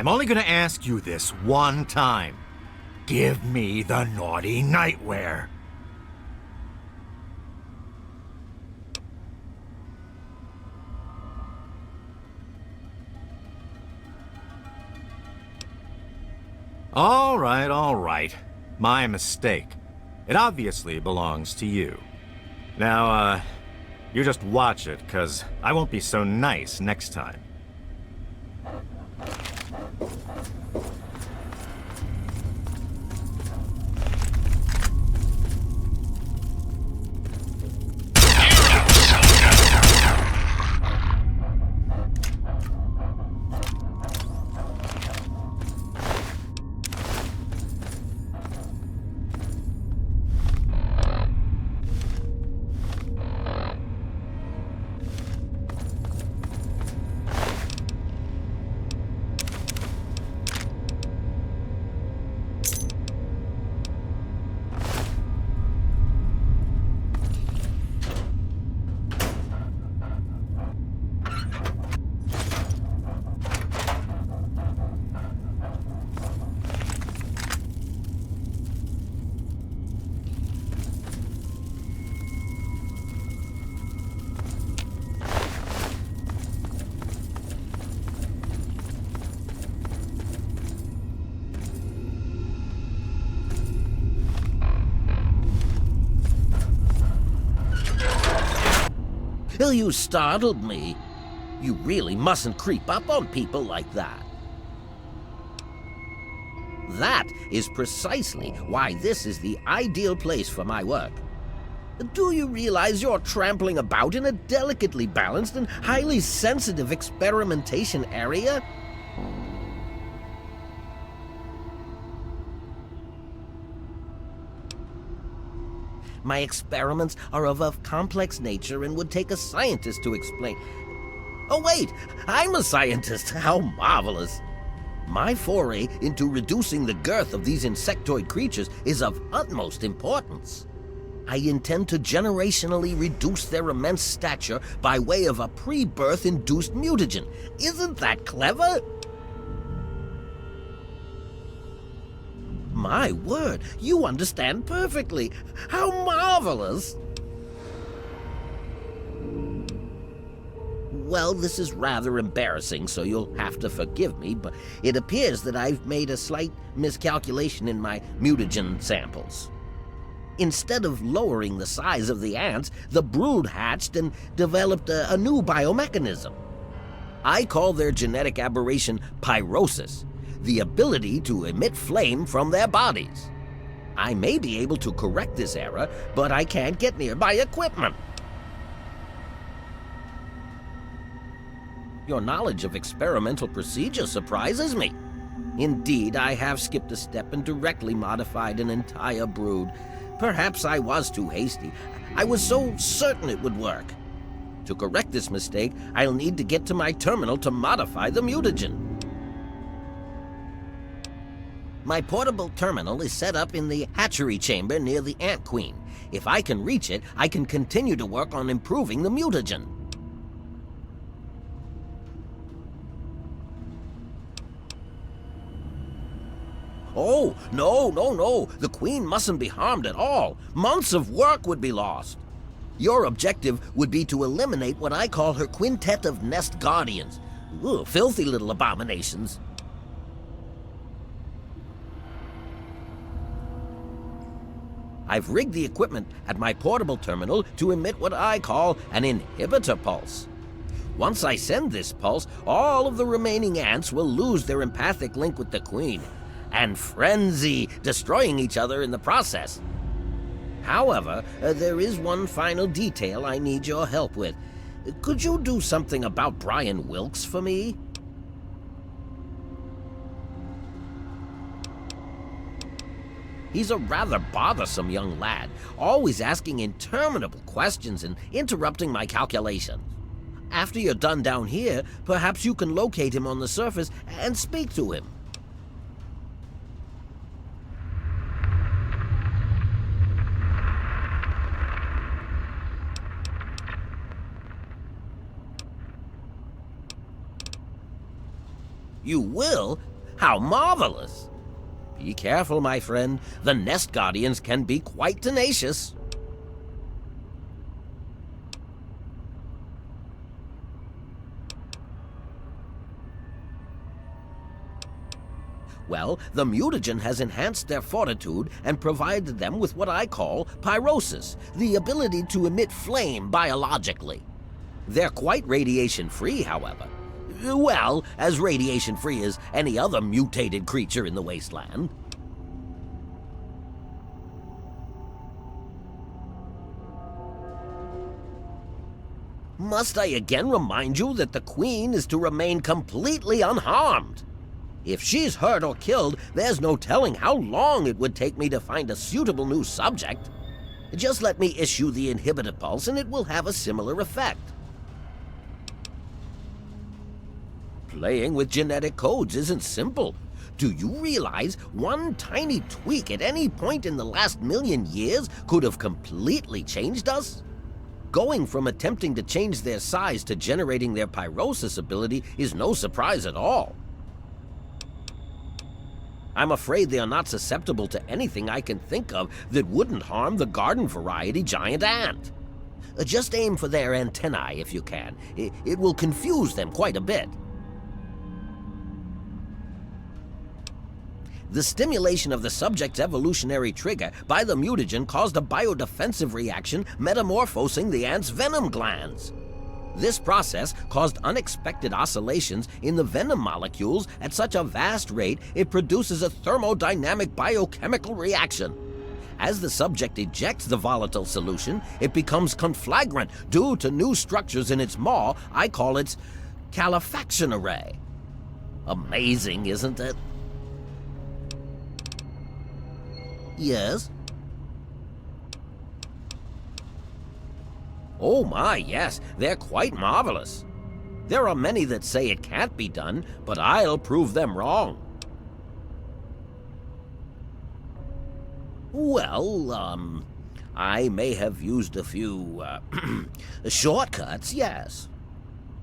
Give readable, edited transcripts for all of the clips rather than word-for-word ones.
I'm only gonna ask you this one time. Give me the naughty nightwear. All right. My mistake. It obviously belongs to you. Now, you just watch it, 'cause I won't be so nice next time. You startled me. You really mustn't creep up on people like that. That is precisely why this is the ideal place for my work. Do you realize you're trampling about in a delicately balanced and highly sensitive experimentation area? My experiments are of a complex nature and would take a scientist to explain. Oh wait, I'm a scientist. How marvelous. My foray into reducing the girth of these insectoid creatures is of utmost importance. I intend to generationally reduce their immense stature by way of a pre-birth induced mutagen. Isn't that clever? My word, you understand perfectly. How marvelous! Well, this is rather embarrassing, so you'll have to forgive me, but it appears that I've made a slight miscalculation in my mutagen samples. Instead of lowering the size of the ants, the brood hatched and developed a new biomechanism. I call their genetic aberration pyrosis, the ability to emit flame from their bodies. I may be able to correct this error, but I can't get near my equipment. Your knowledge of experimental procedure surprises me. Indeed, I have skipped a step and directly modified an entire brood. Perhaps I was too hasty. I was so certain it would work. To correct this mistake, I'll need to get to my terminal to modify the mutagen. My portable terminal is set up in the hatchery chamber near the Ant Queen. If I can reach it, I can continue to work on improving the mutagen. Oh, no. The Queen mustn't be harmed at all. Months of work would be lost. Your objective would be to eliminate what I call her quintet of nest guardians. Ugh, filthy little abominations. I've rigged the equipment at my portable terminal to emit what I call an inhibitor pulse. Once I send this pulse, all of the remaining ants will lose their empathic link with the Queen and frenzy, destroying each other in the process. However, there is one final detail I need your help with. Could you do something about Brian Wilkes for me? He's a rather bothersome young lad, always asking interminable questions and interrupting my calculations. After you're done down here, perhaps you can locate him on the surface and speak to him. You will? How marvelous! Be careful, my friend. The Nest Guardians can be quite tenacious. Well, the mutagen has enhanced their fortitude and provided them with what I call pyrosis, the ability to emit flame biologically. They're quite radiation-free, however. Well, as radiation-free as any other mutated creature in the wasteland. Must I again remind you that the Queen is to remain completely unharmed? If she's hurt or killed, there's no telling how long it would take me to find a suitable new subject. Just let me issue the inhibitor pulse and it will have a similar effect. Playing with genetic codes isn't simple. Do you realize one tiny tweak at any point in the last million years could have completely changed us? Going from attempting to change their size to generating their pyrosis ability is no surprise at all. I'm afraid they are not susceptible to anything I can think of that wouldn't harm the garden variety giant ant. Just aim for their antennae if you can. It will confuse them quite a bit. The stimulation of the subject's evolutionary trigger by the mutagen caused a biodefensive reaction metamorphosing the ant's venom glands. This process caused unexpected oscillations in the venom molecules at such a vast rate it produces a thermodynamic biochemical reaction. As the subject ejects the volatile solution, it becomes conflagrant due to new structures in its maw. I call its calefaction array. Amazing, isn't it? Yes? Oh my, yes, they're quite marvelous. There are many that say it can't be done, but I'll prove them wrong. Well, I may have used a few, shortcuts, yes.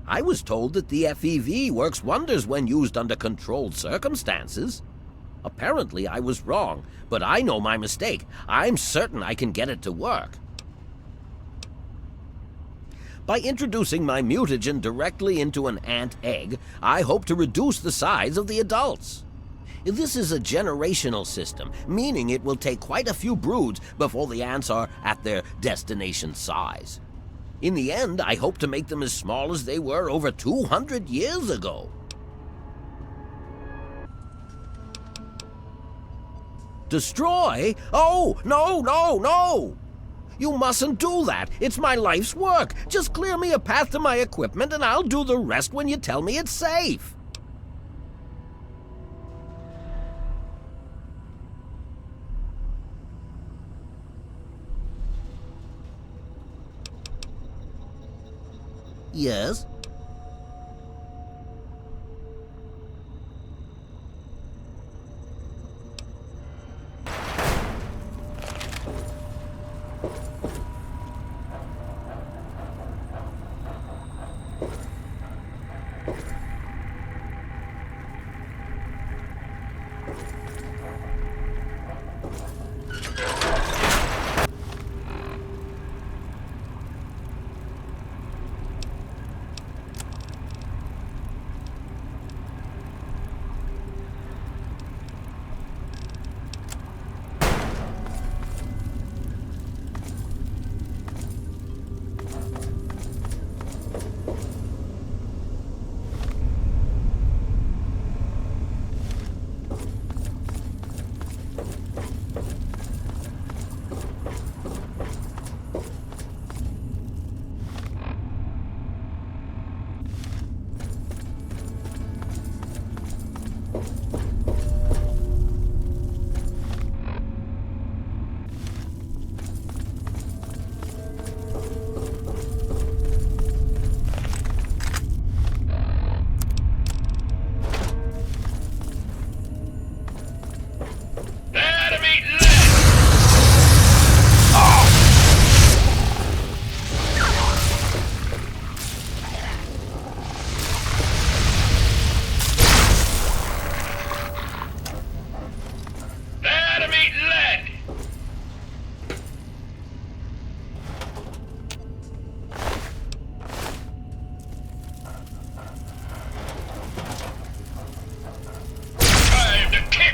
I was told that the FEV works wonders when used under controlled circumstances. Apparently I was wrong, but I know my mistake. I'm certain I can get it to work. By introducing my mutagen directly into an ant egg, I hope to reduce the size of the adults. This is a generational system, meaning it will take quite a few broods before the ants are at their destination size. In the end, I hope to make them as small as they were over 200 years ago. Destroy? Oh, no, no, no! You mustn't do that. It's my life's work. Just clear me a path to my equipment and I'll do the rest when you tell me it's safe. Yes?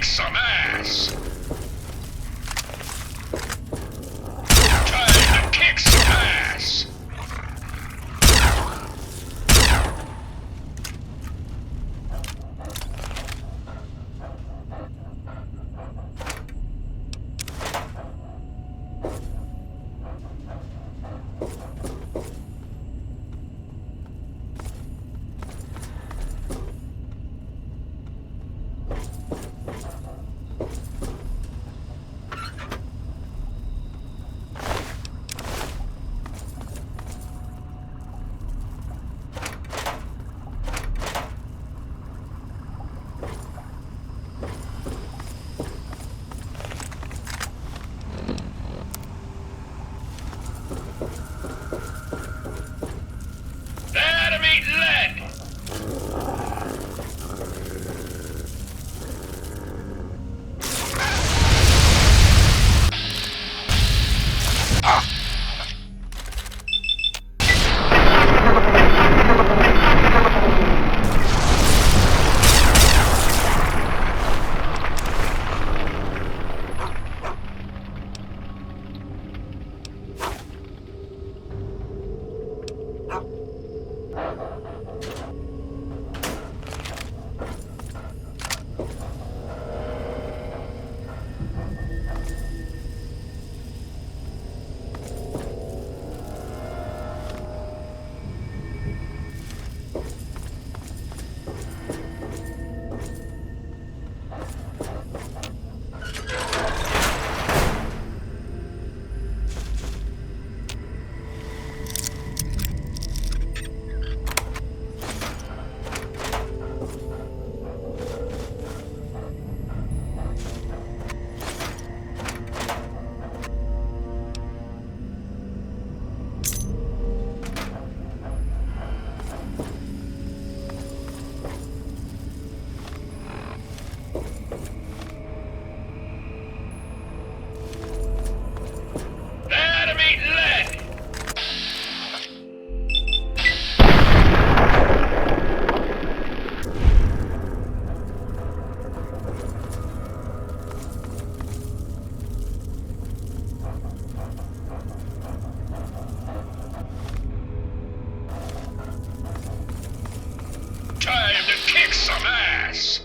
kick some ass! Time to kick some ass! Let 'em eat lead! Let 'em eat lead! Time to kick some ass!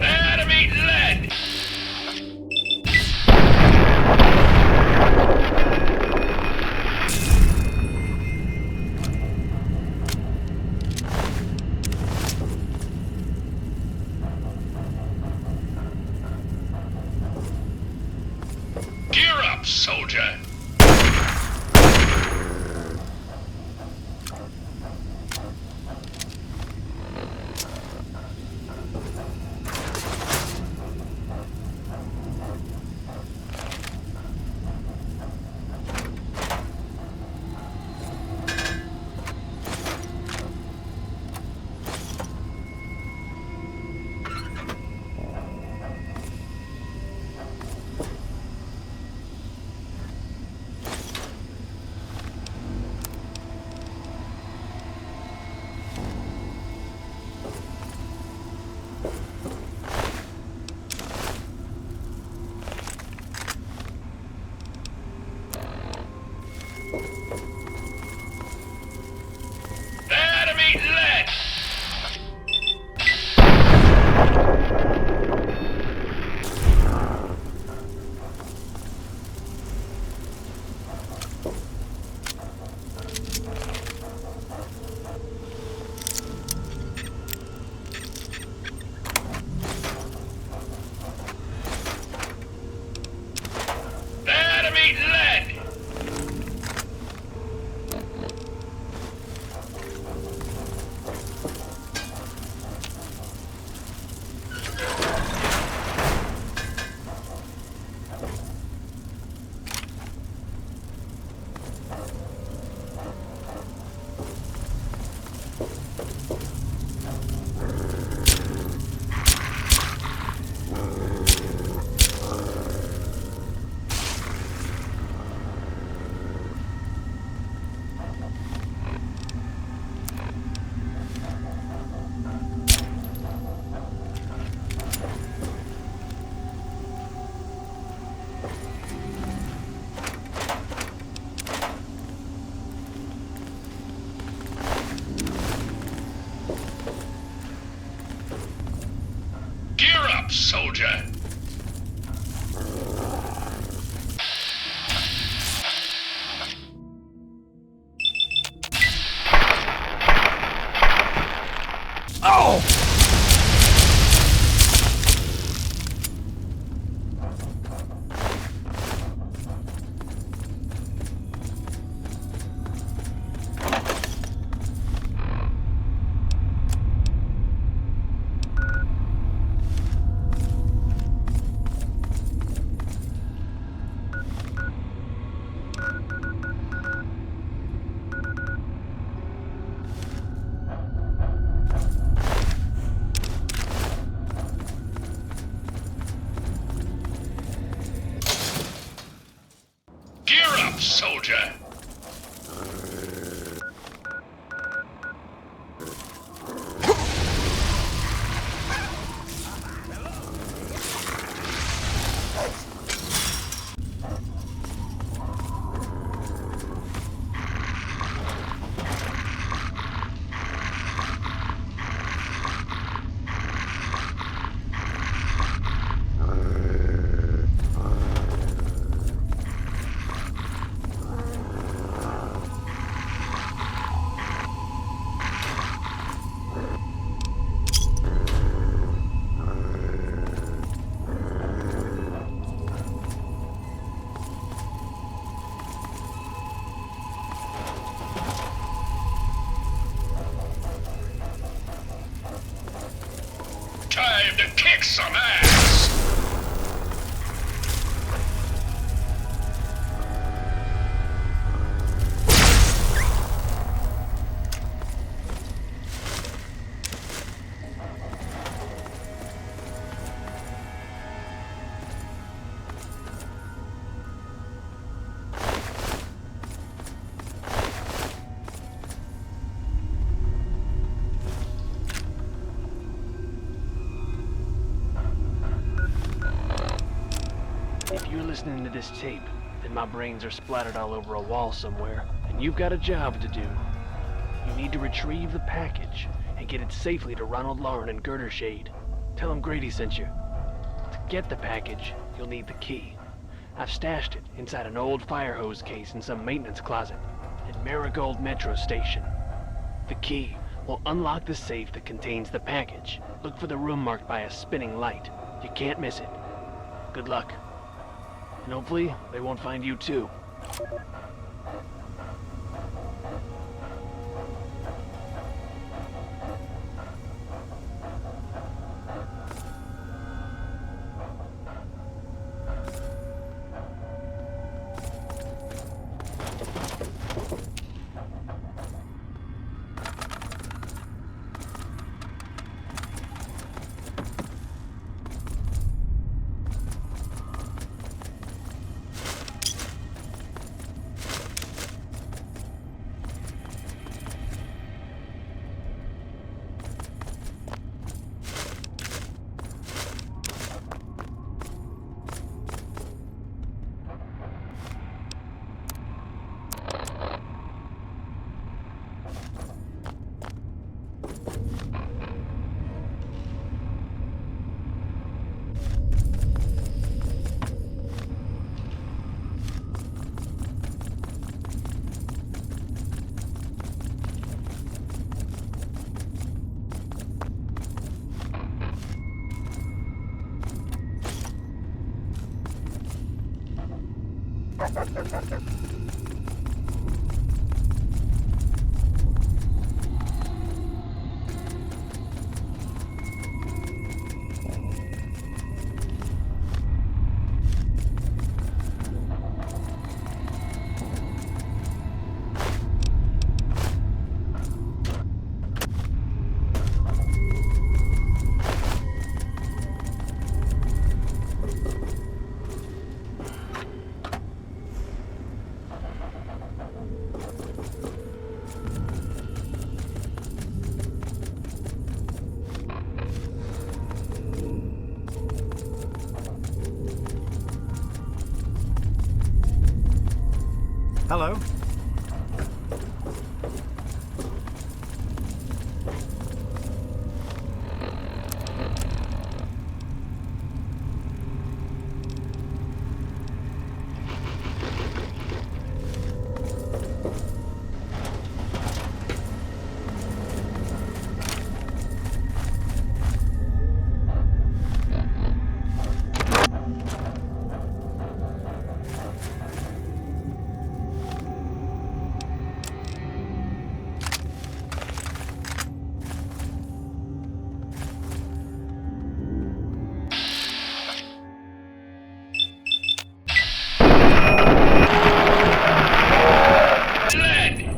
Let 'em eat lead! Gear up, soldier! Let him eat lead! Gear up, soldier! Gear up, soldier! Time to kick some ass! If you're listening to this tape, then my brains are splattered all over a wall somewhere, and you've got a job to do. You need to retrieve the package and get it safely to Ronald Lauren and Girder Shade. Tell him Grady sent you. To get the package, you'll need the key. I've stashed it inside an old fire hose case in some maintenance closet at Marigold Metro Station. The key will unlock the safe that contains the package. Look for the room marked by a spinning light. You can't miss it. Good luck. And hopefully, they won't find you too. Hello. Lead!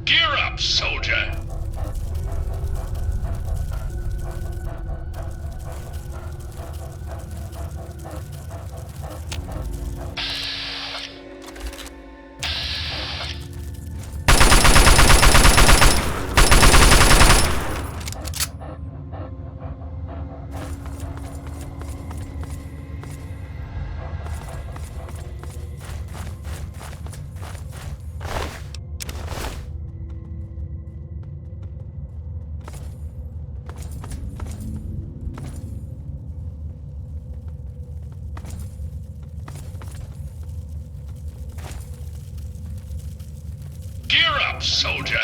Gear up, soldier! Gear up, soldier!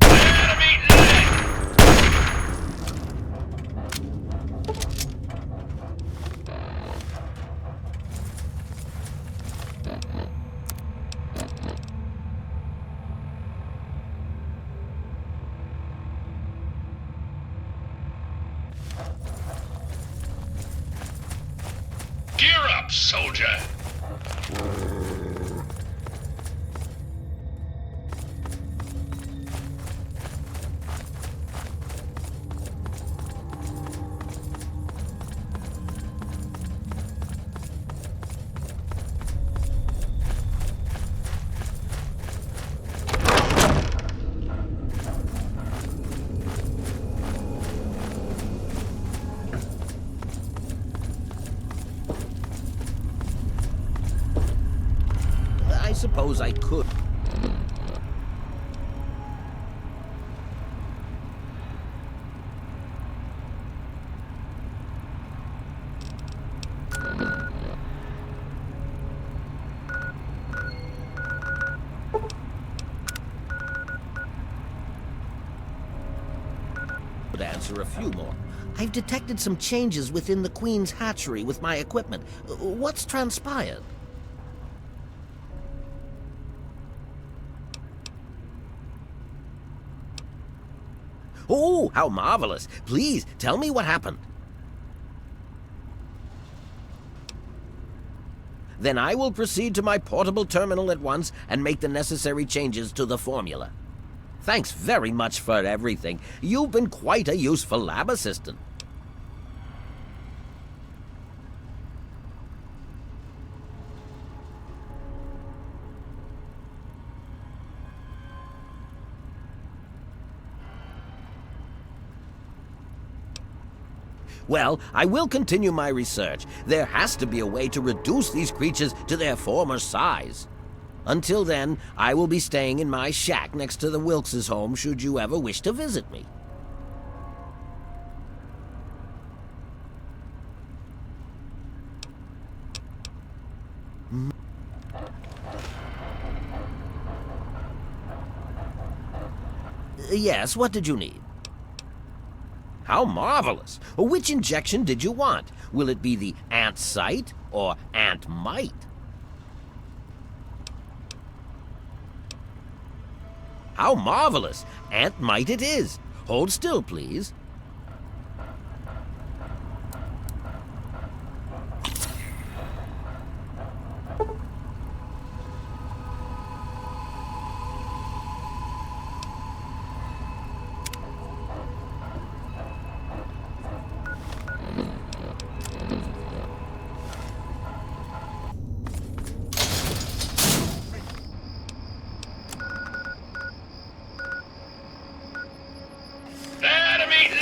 Enemy lead! Gear up, soldier! I suppose I could. answer a few more. I've detected some changes within the Queen's hatchery with my equipment. What's transpired? Oh, how marvelous! Please, tell me what happened. Then I will proceed to my portable terminal at once and make the necessary changes to the formula. Thanks very much for everything. You've been quite a useful lab assistant. Well, I will continue my research. There has to be a way to reduce these creatures to their former size. Until then, I will be staying in my shack next to the Wilkes' home should you ever wish to visit me. Yes, what did you need? How marvelous! Which injection did you want? Will it be the ant sight or ant mite? How marvelous! Ant mite it is. Hold still, please. Let 'em eat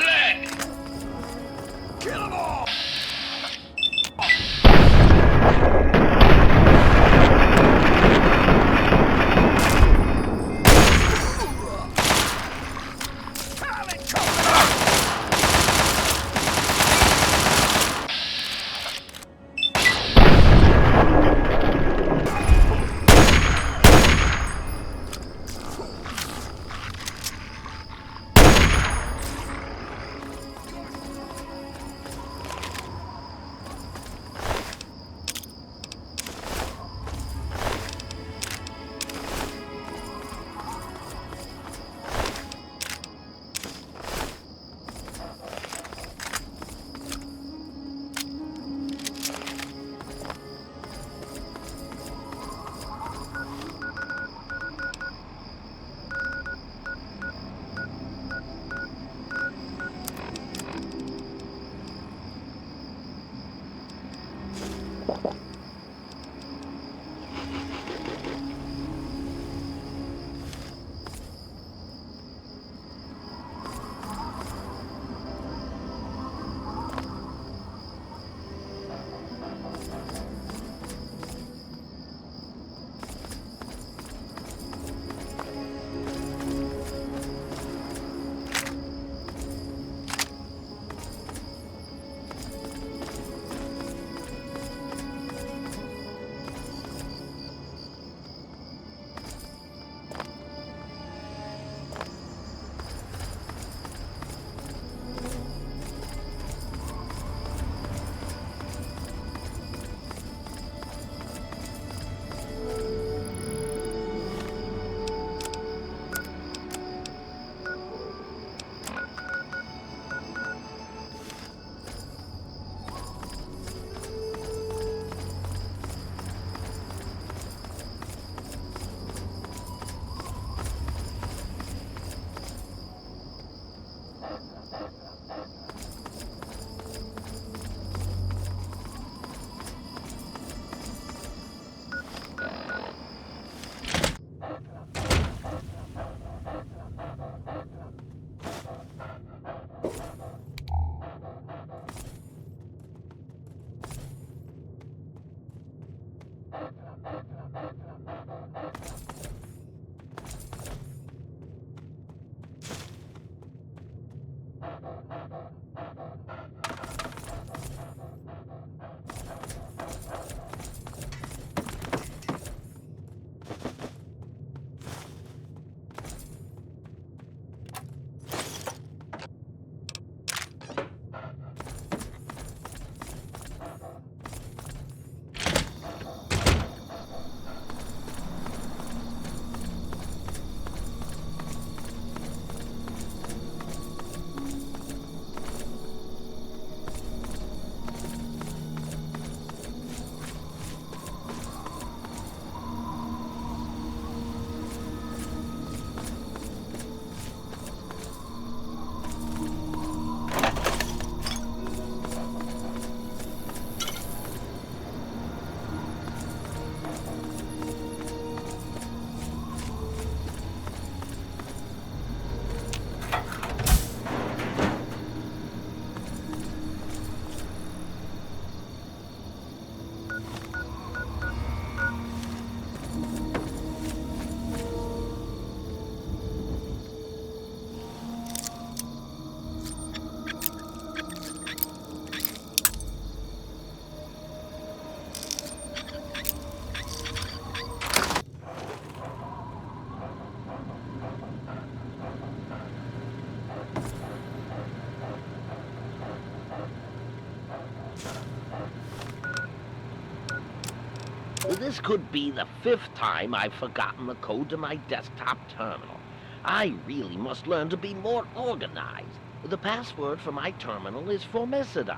This could be the 5th time I've forgotten the code to my desktop terminal. I really must learn to be more organized. The password for my terminal is Formicidae.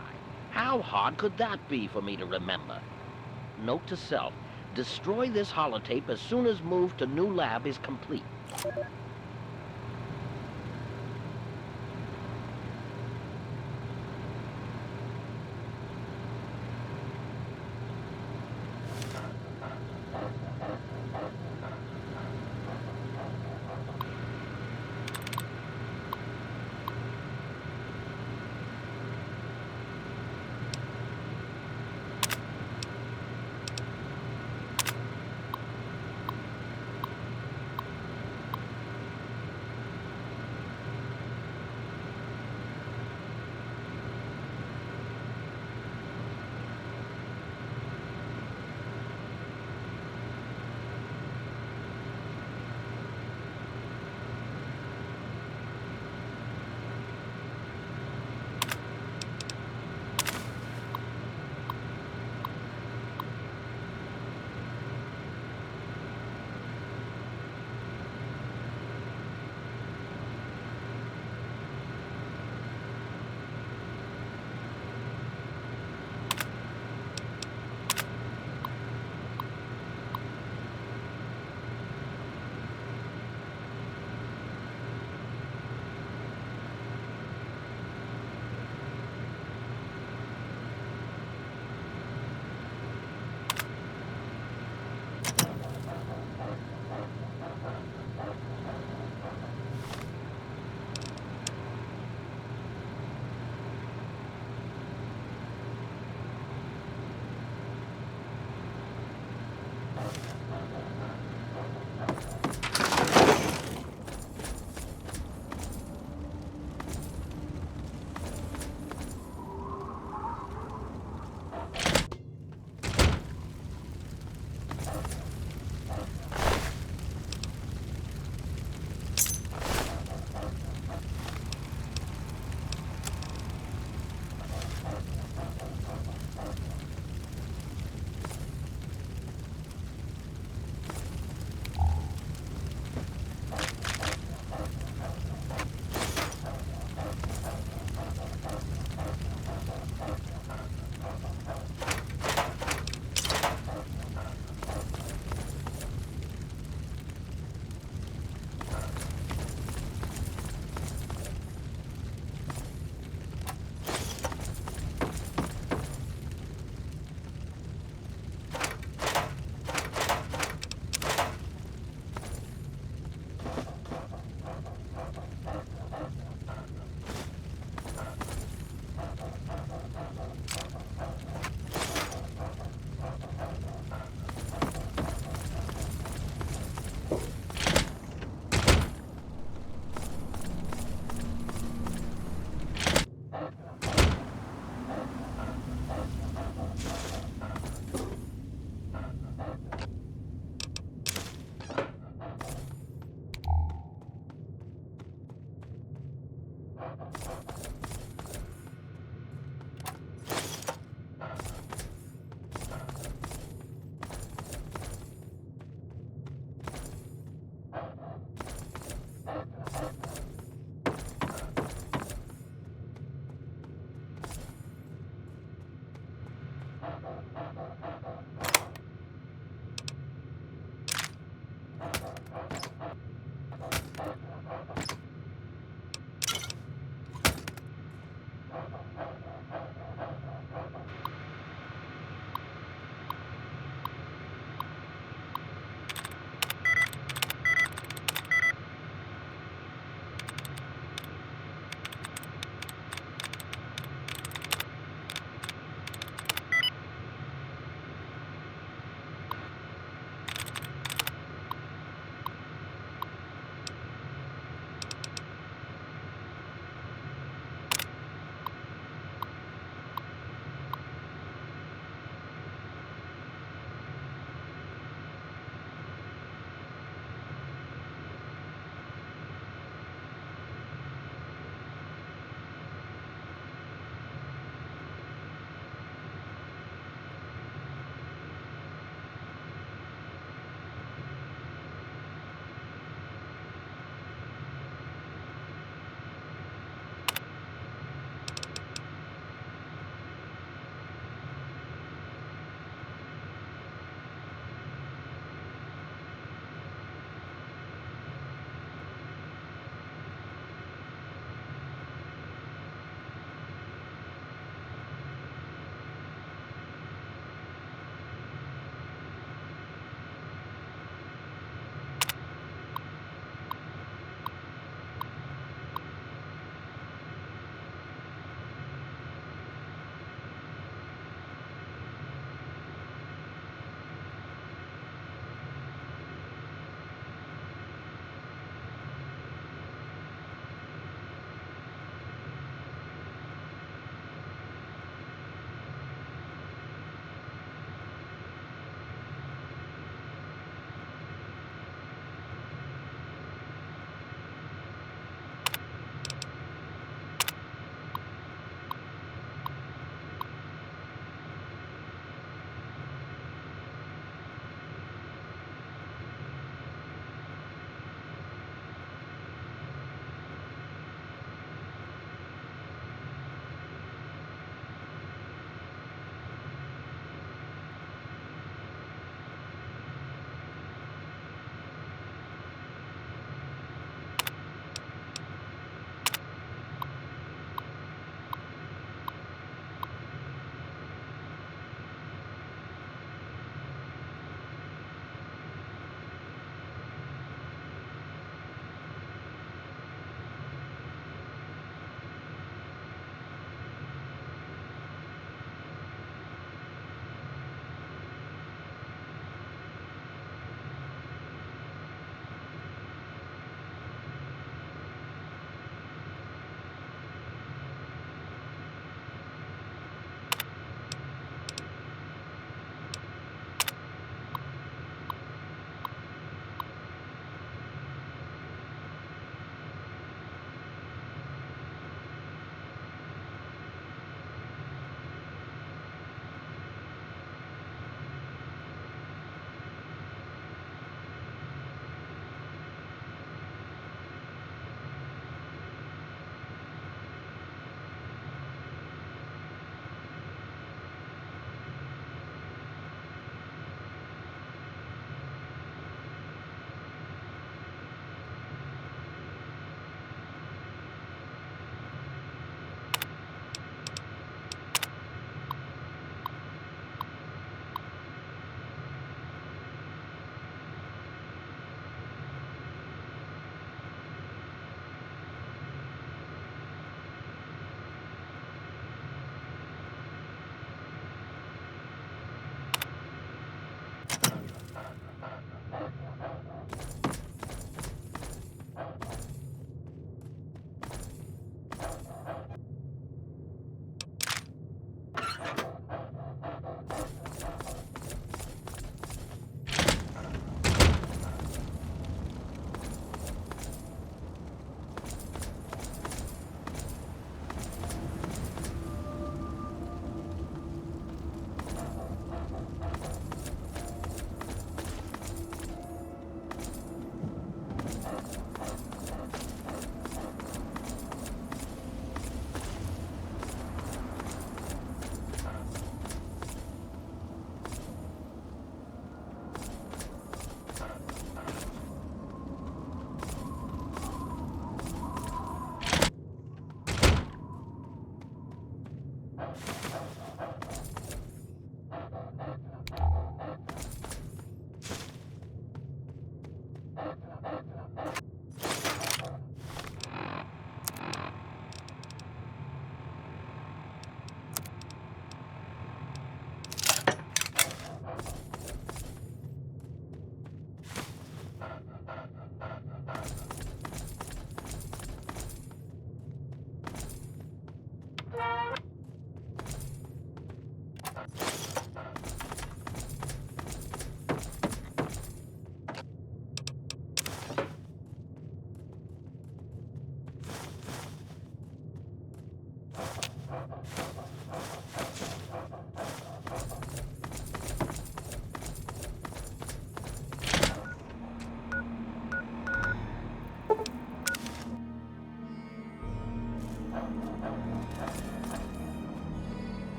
How hard could that be for me to remember? Note to self, destroy this holotape as soon as move to new lab is complete.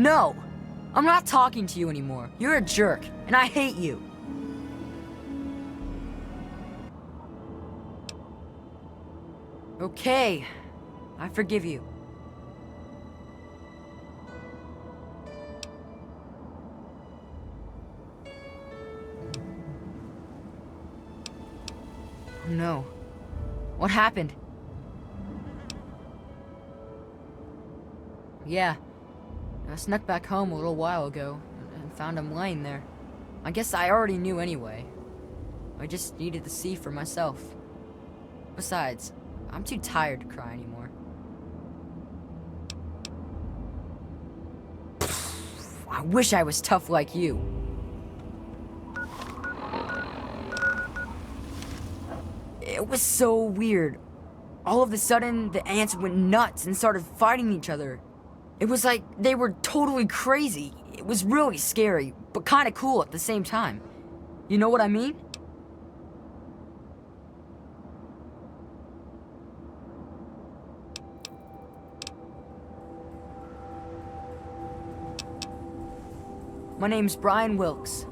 No! I'm not talking to you anymore. You're a jerk, and I hate you. Okay, I forgive you. Oh no. What happened? Yeah, I snuck back home a little while ago and found him laying there. I guess I already knew anyway. I just needed to see for myself. Besides, I'm too tired to cry anymore. I wish I was tough like you. It was so weird. All of a sudden, the ants went nuts and started fighting each other. It was like they were totally crazy. It was really scary, but kind of cool at the same time. You know what I mean? My name's Brian Wilkes.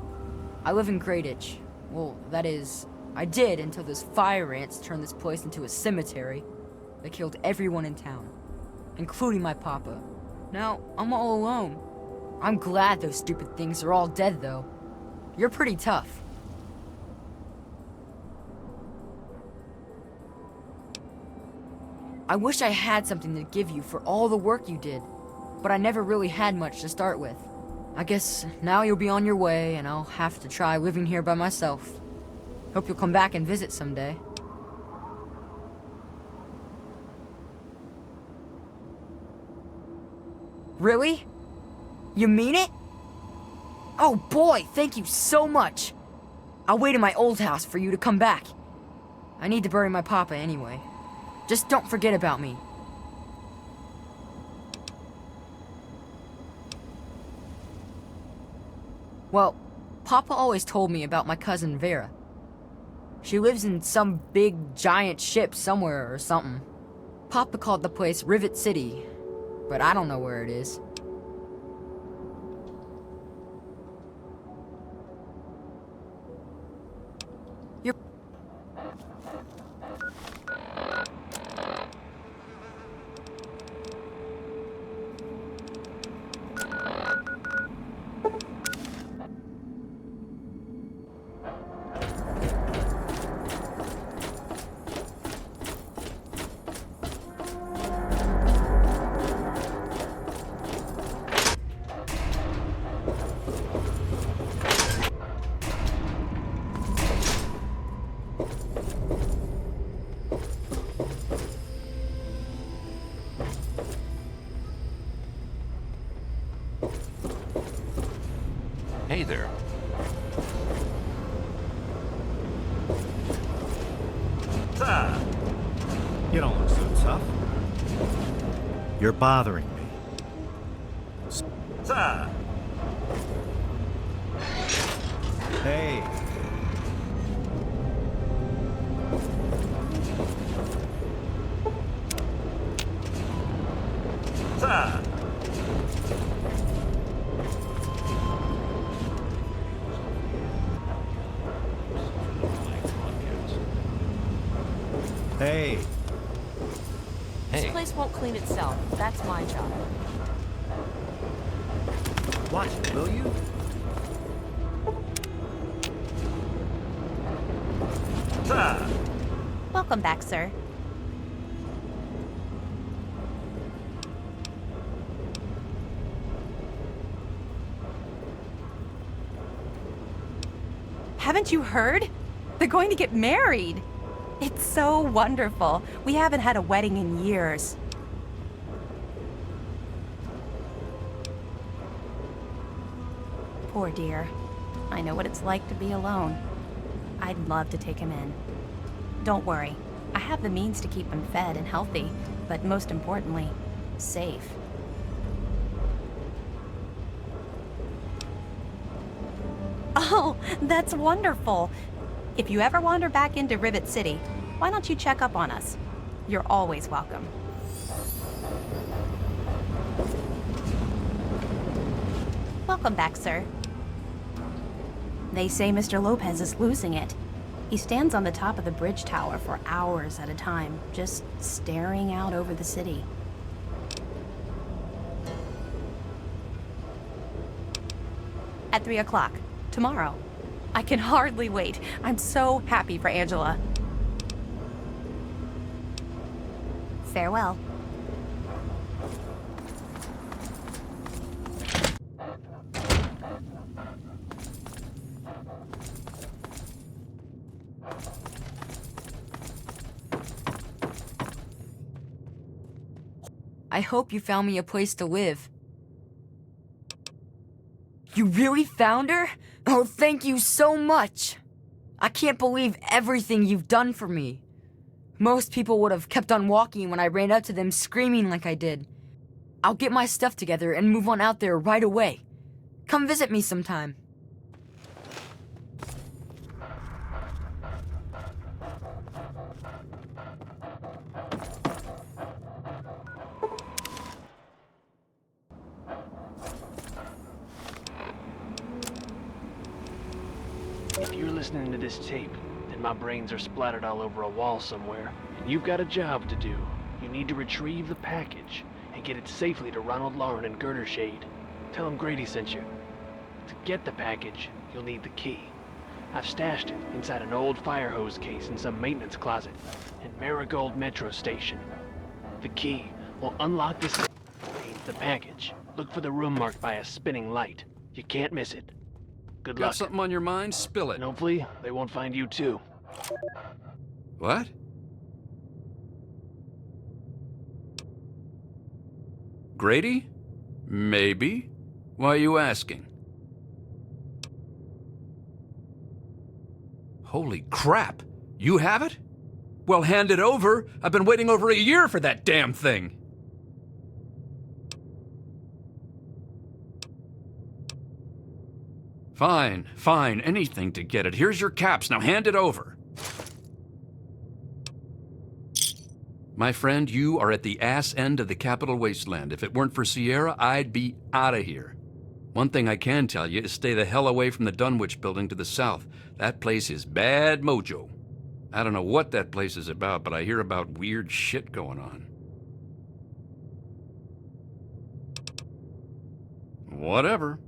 I live in Greyditch. Well, that is, I did until those fire ants turned this place into a cemetery. They killed everyone in town, including my papa. Now, I'm all alone. I'm glad those stupid things are all dead, though. You're pretty tough. I wish I had something to give you for all the work you did, but I never really had much to start with. I guess now you'll be on your way, and I'll have to try living here by myself. Hope you'll come back and visit someday. Really? You mean it? Oh boy, thank you so much. I'll wait in my old house for you to come back. I need to bury my papa anyway. Just don't forget about me. Well, Papa always told me about my cousin Vera. She lives in some big giant ship somewhere or something. Papa called the place Rivet City, but I don't know where it is. You're... Hey there. You don't look so tough. You're bothering me. Hey. Hey. Hey. This place won't clean itself. That's my job. Watch it, will you? Welcome back, sir. Haven't you heard? They're going to get married. It's so wonderful. We haven't had a wedding in years. Poor dear. I know what it's like to be alone. I'd love to take him in. Don't worry. I have the means to keep him fed and healthy, but most importantly, safe. Oh, that's wonderful. If you ever wander back into Rivet City, why don't you check up on us? You're always welcome. Welcome back, sir. They say Mr. Lopez is losing it. He stands on the top of the bridge tower for hours at a time, just staring out over the city. At 3 o'clock, tomorrow. I can hardly wait. I'm so happy for Angela. Farewell. I hope you found me a place to live. You really found her? Oh, thank you so much. I can't believe everything you've done for me. Most people would have kept on walking when I ran up to them screaming like I did. I'll get my stuff together and move on out there right away. Come visit me sometime. If you're listening to this tape, then my brains are splattered all over a wall somewhere, and you've got a job to do. You need to retrieve the package and get it safely to Ronald Lauren and Girder Shade. Tell him Grady sent you. To get the package, you'll need the key. I've stashed it inside an old fire hose case in some maintenance closet in Marigold Metro Station. The key will unlock this the package. Look for the room marked by a spinning light. You can't miss it. Good luck. Got something on your mind? Spill it. And hopefully, they won't find you too. What? Grady? Maybe. Why are you asking? Holy crap! You have it? Well, hand it over. I've been waiting over a year for that damn thing. Fine, fine, anything to get it. Here's your caps, now hand it over. My friend, you are at the ass end of the capital wasteland. If it weren't for Sierra, I'd be out of here. One thing I can tell you is stay the hell away from the Dunwich building to the south. That place is bad mojo. I don't know what that place is about, but I hear about weird shit going on. Whatever.